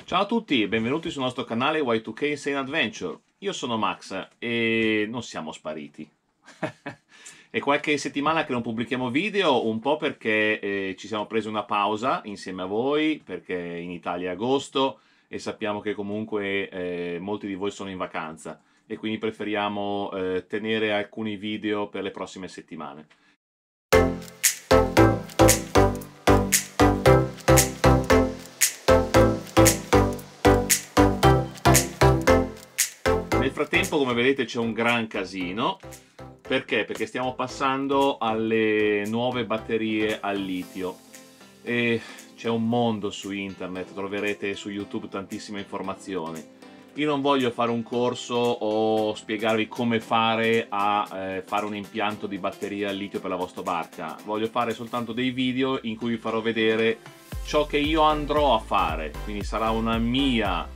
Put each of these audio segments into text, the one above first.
Ciao a tutti e benvenuti sul nostro canale Y2K Insane Adventure. Io sono Max e non siamo spariti. È qualche settimana che non pubblichiamo video, un po' perché ci siamo presi una pausa insieme a voi, perché in Italia è agosto e sappiamo che comunque molti di voi sono in vacanza e quindi preferiamo tenere alcuni video per le prossime settimane. Nel frattempo, come vedete, c'è un gran casino. Perché? Perché stiamo passando alle nuove batterie al litio. E c'è un mondo su internet, troverete su YouTube tantissime informazioni. Io non voglio fare un corso o spiegarvi come fare a fare un impianto di batteria al litio per la vostra barca. Voglio fare soltanto dei video in cui vi farò vedere ciò che io andrò a fare. Quindi sarà una mia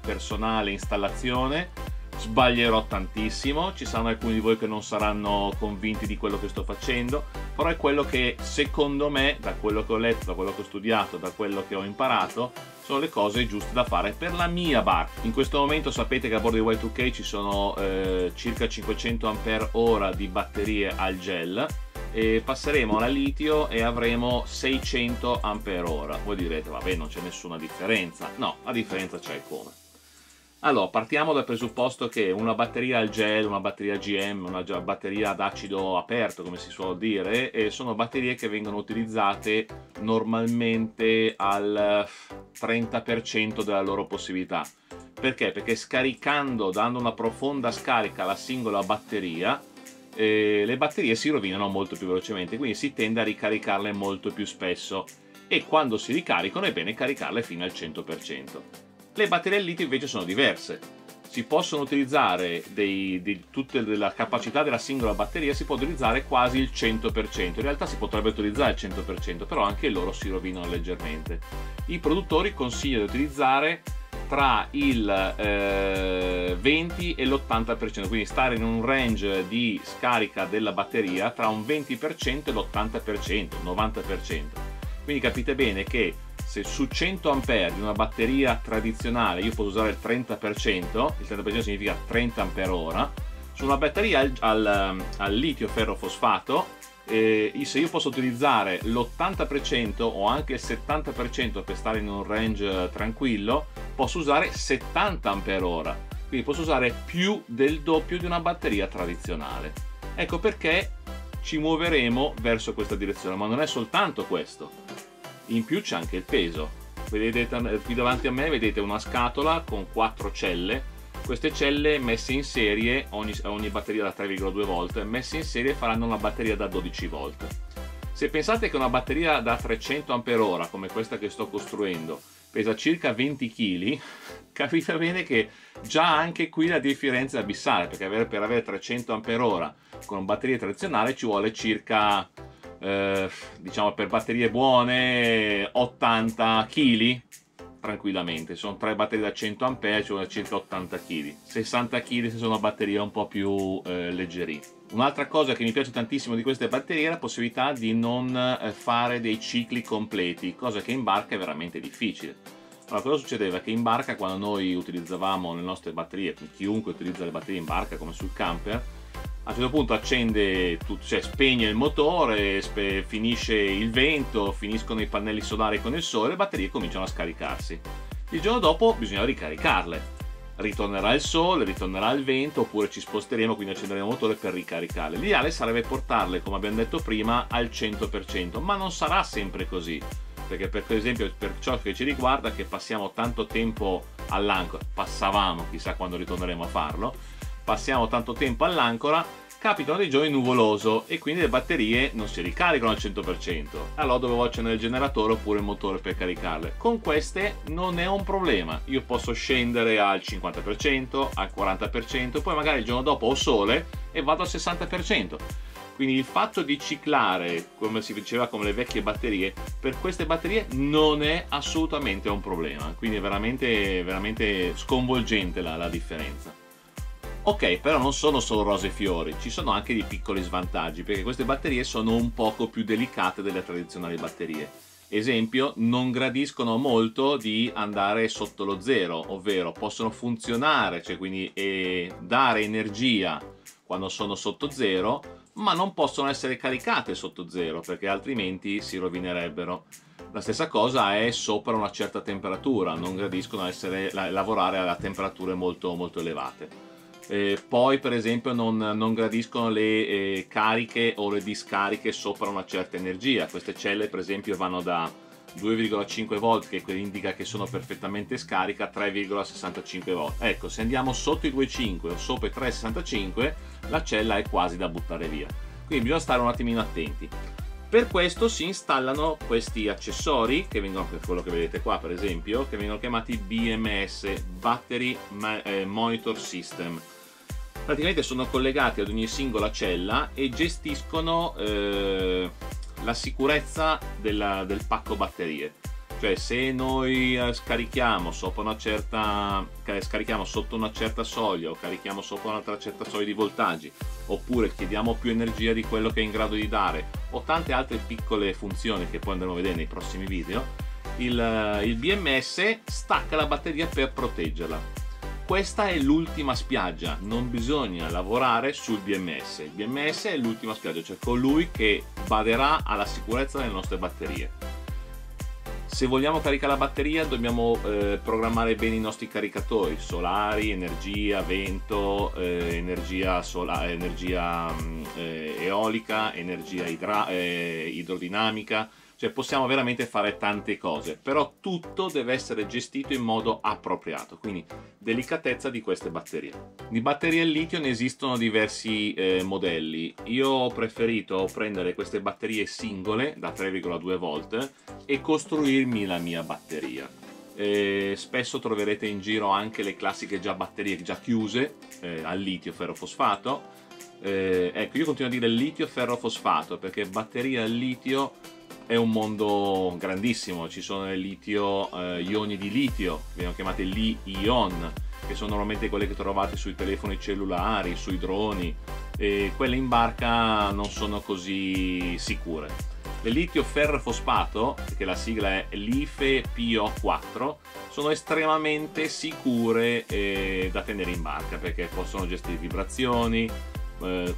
personale installazione. Sbaglierò tantissimo, ci saranno alcuni di voi che non saranno convinti di quello che sto facendo, però è quello che secondo me, da quello che ho letto, da quello che ho studiato, da quello che ho imparato, sono le cose giuste da fare per la mia barca. In questo momento sapete che a bordo di Y2K ci sono circa 500 Ah di batterie al gel e passeremo alla litio e avremo 600 Ah. Voi direte, vabbè, non c'è nessuna differenza. No, la differenza c'è come. Allora, partiamo dal presupposto che una batteria al gel, una batteria GM, una batteria ad acido aperto, come si suol dire, sono batterie che vengono utilizzate normalmente al 30% della loro possibilità. Perché? Perché scaricando, dando una profonda scarica alla singola batteria, le batterie si rovinano molto più velocemente, quindi si tende a ricaricarle molto più spesso e quando si ricaricano è bene caricarle fino al 100%. Le batterie al litio invece sono diverse, si possono utilizzare tutte la capacità della singola batteria, si può utilizzare quasi il 100%, in realtà si potrebbe utilizzare il 100%, però anche loro si rovinano leggermente. I produttori consigliano di utilizzare tra il 20 e l'80%, quindi stare in un range di scarica della batteria tra un 20% e l'80%, 90%. Quindi capite bene che se su 100 A di una batteria tradizionale io posso usare il 30%, il 30% significa 30 Ah, su una batteria al litio ferrofosfato, se io posso utilizzare l'80% o anche il 70% per stare in un range tranquillo, posso usare 70 Ah, quindi posso usare più del doppio di una batteria tradizionale. Ecco perché ci muoveremo verso questa direzione, ma non è soltanto questo. In più c'è anche il peso. Vedete qui davanti a me, vedete una scatola con 4 celle. Queste celle messe in serie, ogni batteria da 3,2 volt, messe in serie faranno una batteria da 12 volt. Se pensate che una batteria da 300 Ah, come questa che sto costruendo, pesa circa 20 kg, capite bene che già anche qui la differenza è abissale, perché per avere 300 Ah con una batteria tradizionale ci vuole circa diciamo per batterie buone 80 kg tranquillamente. Sono 3 batterie da 100 A, ci vuole circa 80 kg, 60 kg se sono batterie un po' più leggerine. Un'altra cosa che mi piace tantissimo di queste batterie è la possibilità di non fare dei cicli completi, cosa che in barca è veramente difficile. Allora, cosa succedeva? Che in barca, quando noi utilizzavamo le nostre batterie, chiunque utilizza le batterie in barca come sul camper, a un certo punto accende tutto, cioè spegne il motore, finisce il vento, finiscono i pannelli solari con il sole, le batterie cominciano a scaricarsi. Il giorno dopo bisogna ricaricarle. Ritornerà il sole, ritornerà il vento, oppure ci sposteremo, quindi accenderemo il motore per ricaricarle. L'ideale sarebbe portarle, come abbiamo detto prima, al 100%, ma non sarà sempre così. Perché per esempio per ciò che ci riguarda, che passiamo tanto tempo all'ancora, passavamo, chissà quando ritorneremo a farlo, passiamo tanto tempo all'ancora, capitano dei giorni nuvoloso e quindi le batterie non si ricaricano al 100%. Allora dovevo accendere il generatore oppure il motore per caricarle. Con queste non è un problema, io posso scendere al 50%, al 40%, poi magari il giorno dopo ho sole e vado al 60%. Quindi il fatto di ciclare, come si diceva come le vecchie batterie, per queste batterie non è assolutamente un problema, quindi è veramente sconvolgente la differenza. Ok, però non sono solo rose e fiori, ci sono anche dei piccoli svantaggi, perché queste batterie sono un poco più delicate delle tradizionali batterie esempio, non gradiscono molto di andare sotto lo zero, ovvero possono funzionare, cioè quindi dare energia quando sono sotto zero, ma non possono essere caricate sotto zero perché altrimenti si rovinerebbero. La stessa cosa è sopra una certa temperatura, non gradiscono lavorare a temperature molto, molto elevate. Poi per esempio non gradiscono le cariche o le discariche sopra una certa energia. Queste celle per esempio vanno da 2,5 volt, che indica che sono perfettamente scariche, a 3,65 volt. Ecco, se andiamo sotto i 2,5 o sopra i 3,65 la cella è quasi da buttare via, quindi bisogna stare un attimino attenti. Per questo si installano questi accessori che vengono, per quello che vedete qua per esempio, che vengono chiamati BMS, Battery Monitor System. Praticamente sono collegati ad ogni singola cella e gestiscono la sicurezza del pacco batterie. Cioè, se noi scarichiamo sotto una certa soglia o carichiamo sopra un'altra certa soglia di voltaggi, oppure chiediamo più energia di quello che è in grado di dare, o tante altre piccole funzioni che poi andremo a vedere nei prossimi video, il BMS stacca la batteria per proteggerla. Questa è l'ultima spiaggia, non bisogna lavorare sul BMS. Il BMS è l'ultima spiaggia, cioè colui che baderà alla sicurezza delle nostre batterie. Se vogliamo caricare la batteria dobbiamo programmare bene i nostri caricatori solari, energia, vento, energia eolica, energia idrodinamica. Cioè possiamo veramente fare tante cose, però tutto deve essere gestito in modo appropriato, quindi delicatezza di queste batterie. Di batterie al litio ne esistono diversi modelli. Io ho preferito prendere queste batterie singole da 3,2 volt e costruirmi la mia batteria. Spesso troverete in giro anche le classiche batterie già chiuse al litio ferrofosfato. Ecco, io continuo a dire litio ferrofosfato perché batteria al litio è un mondo grandissimo. Ci sono il litio, ioni di litio, vengono chiamate Li-ion, che sono normalmente quelle che trovate sui telefoni cellulari, sui droni, e quelle in barca non sono così sicure. Le litio ferrofosfato, che la sigla è LiFePO4, sono estremamente sicure da tenere in barca perché possono gestire vibrazioni.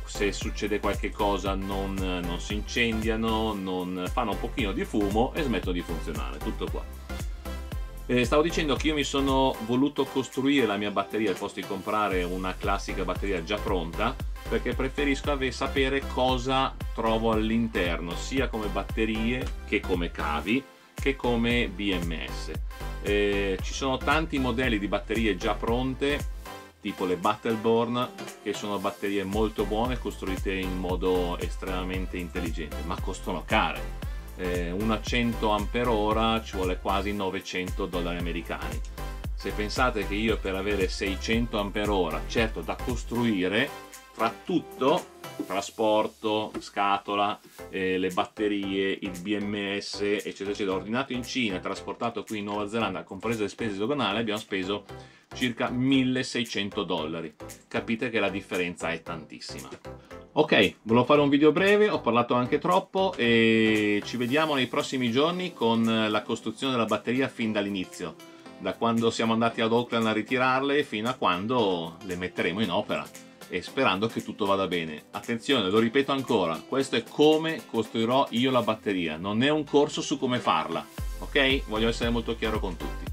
Se succede qualche cosa non si incendiano, non fanno un pochino di fumo e smettono di funzionare, tutto qua. Stavo dicendo che io mi sono voluto costruire la mia batteria al posto di comprare una classica batteria già pronta, perché preferisco sapere cosa trovo all'interno, sia come batterie che come cavi che come BMS. Ci sono tanti modelli di batterie già pronte, tipo le Battleborn, che sono batterie molto buone, costruite in modo estremamente intelligente, ma costano care. Una 100 Ah ci vuole quasi $900 americani. Se pensate che io per avere 600 Ah, certo da costruire, tra tutto, trasporto, scatola, le batterie, il BMS, eccetera eccetera, ordinato in Cina, trasportato qui in Nuova Zelanda, compreso le spese doganali, abbiamo speso circa $1.600. Capite che la differenza è tantissima. Ok, volevo fare un video breve, ho parlato anche troppo e ci vediamo nei prossimi giorni con la costruzione della batteria fin dall'inizio, da quando siamo andati ad Auckland a ritirarle fino a quando le metteremo in opera, e sperando che tutto vada bene. Attenzione, lo ripeto ancora, questo è come costruirò io la batteria, non è un corso su come farla, ok? Voglio essere molto chiaro con tutti.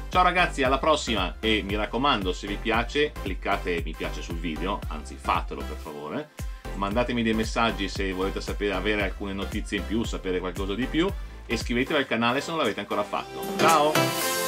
Ciao ragazzi, alla prossima, e mi raccomando, se vi piace cliccate mi piace sul video, anzi fatelo per favore, mandatemi dei messaggi se volete sapere, avere alcune notizie in più, sapere qualcosa di più, e iscrivetevi al canale se non l'avete ancora fatto. Ciao!